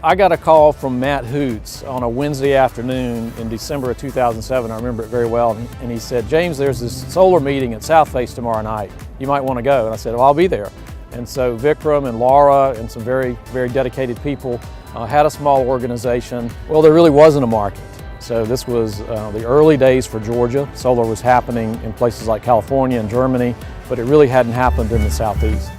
I got a call from Matt Hoots on a Wednesday afternoon in December of 2007. I remember it very well. And he said, James, there's this solar meeting at South Face tomorrow night. You might want to go. And I said, well, I'll be there. And so Vikram and Laura and some very, very dedicated people had a small organization. Well, there really wasn't a market. So this was the early days for Georgia. Solar was happening in places like California and Germany, but it really hadn't happened in the Southeast.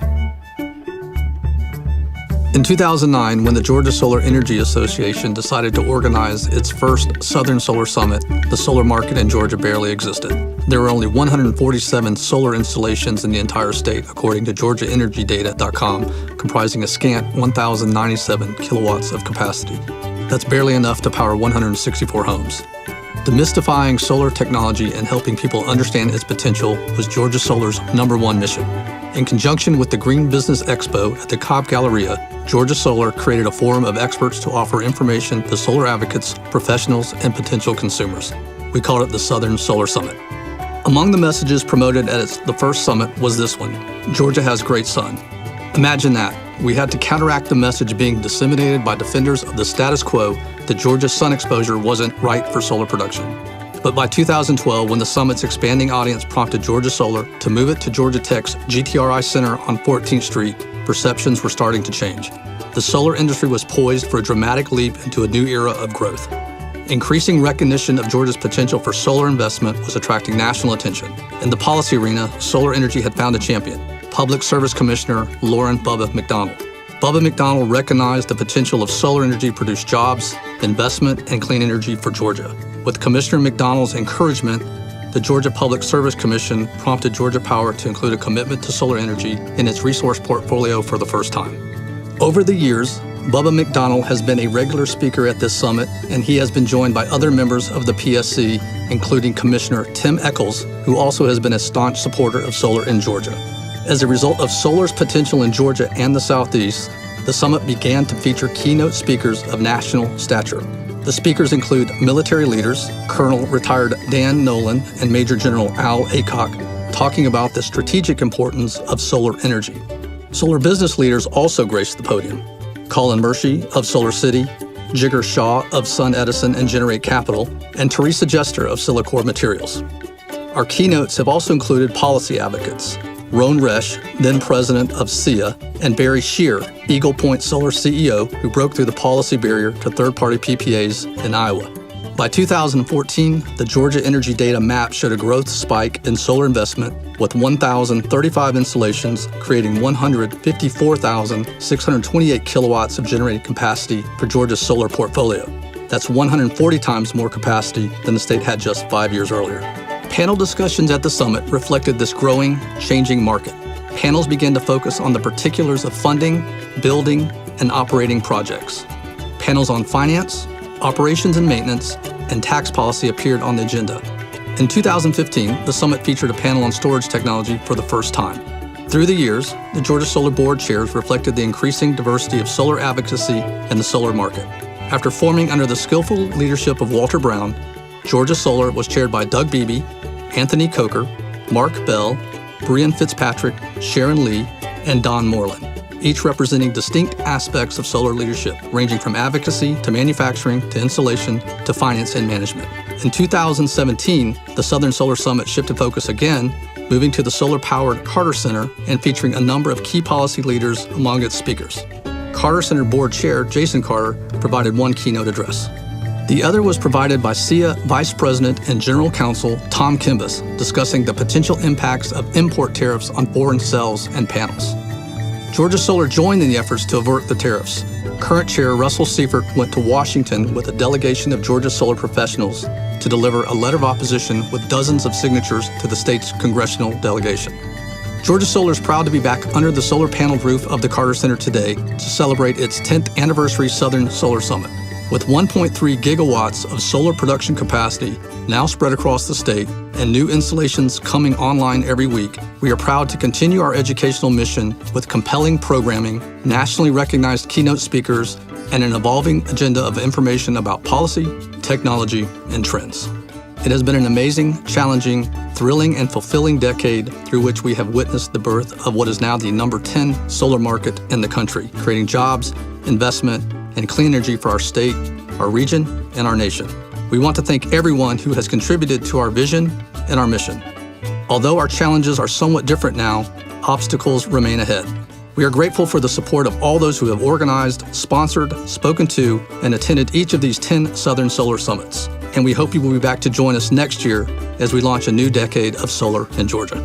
In 2009, when the Georgia Solar Energy Association decided to organize its first Southern Solar Summit, the solar market in Georgia barely existed. There were only 147 solar installations in the entire state, according to GeorgiaEnergyData.com, comprising a scant 1,097 kilowatts of capacity. That's barely enough to power 164 homes. Demystifying solar technology and helping people understand its potential was Georgia Solar's #1 mission. In conjunction with the Green Business Expo at the Cobb Galleria, Georgia Solar created a forum of experts to offer information to solar advocates, professionals, and potential consumers. We called it the Southern Solar Summit. Among the messages promoted at the first summit was this one: Georgia has great sun. Imagine that. We had to counteract the message being disseminated by defenders of the status quo that Georgia's sun exposure wasn't right for solar production. But by 2012, when the summit's expanding audience prompted Georgia Solar to move it to Georgia Tech's GTRI Center on 14th Street, perceptions were starting to change. The solar industry was poised for a dramatic leap into a new era of growth. Increasing recognition of Georgia's potential for solar investment was attracting national attention. In the policy arena, solar energy had found a champion, Public Service Commissioner Lauren Bubba McDonald. Bubba McDonald recognized the potential of solar energy to produce jobs, investment, and clean energy for Georgia. With Commissioner McDonald's encouragement, the Georgia Public Service Commission prompted Georgia Power to include a commitment to solar energy in its resource portfolio for the first time. Over the years, Bubba McDonald has been a regular speaker at this summit, and he has been joined by other members of the PSC, including Commissioner Tim Echols, who also has been a staunch supporter of solar in Georgia. As a result of solar's potential in Georgia and the Southeast, the summit began to feature keynote speakers of national stature. The speakers include military leaders, Colonel retired Dan Nolan and Major General Al Aycock, talking about the strategic importance of solar energy. Solar business leaders also graced the podium. Colin Murphy of Solar City, Jigar Shah of Sun Edison and Generate Capital, and Teresa Jester of Silicor Materials. Our keynotes have also included policy advocates, Roan Resch, then president of SEIA, and Barry Shear, Eagle Point Solar CEO, who broke through the policy barrier to third-party PPAs in Iowa. By 2014, the Georgia Energy Data map showed a growth spike in solar investment, with 1,035 installations creating 154,628 kilowatts of generating capacity for Georgia's solar portfolio. That's 140 times more capacity than the state had just 5 years earlier. Panel discussions at the summit reflected this growing, changing market. Panels began to focus on the particulars of funding, building, and operating projects. Panels on finance, operations and maintenance, and tax policy appeared on the agenda. In 2015, the summit featured a panel on storage technology for the first time. Through the years, the Georgia Solar Board chairs reflected the increasing diversity of solar advocacy in the solar market. After forming under the skillful leadership of Walter Brown, Georgia Solar was chaired by Doug Beebe, Anthony Coker, Mark Bell, Brian Fitzpatrick, Sharon Lee, and Don Moreland, each representing distinct aspects of solar leadership, ranging from advocacy to manufacturing to installation to finance and management. In 2017, the Southern Solar Summit shifted focus again, moving to the solar-powered Carter Center and featuring a number of key policy leaders among its speakers. Carter Center Board Chair Jason Carter provided one keynote address. The other was provided by SEIA Vice President and General Counsel Tom Kimbus, discussing the potential impacts of import tariffs on foreign cells and panels. Georgia Solar joined in the efforts to avert the tariffs. Current Chair Russell Seifert went to Washington with a delegation of Georgia Solar professionals to deliver a letter of opposition with dozens of signatures to the state's congressional delegation. Georgia Solar is proud to be back under the solar paneled roof of the Carter Center today to celebrate its 10th anniversary Southern Solar Summit. With 1.3 gigawatts of solar production capacity now spread across the state and new installations coming online every week, we are proud to continue our educational mission with compelling programming, nationally recognized keynote speakers, and an evolving agenda of information about policy, technology, and trends. It has been an amazing, challenging, thrilling, and fulfilling decade through which we have witnessed the birth of what is now the number 10 solar market in the country, creating jobs, investment, and clean energy for our state, our region, and our nation. We want to thank everyone who has contributed to our vision and our mission. Although our challenges are somewhat different now, obstacles remain ahead. We are grateful for the support of all those who have organized, sponsored, spoken to, and attended each of these 10 Southern Solar Summits. And we hope you will be back to join us next year as we launch a new decade of solar in Georgia.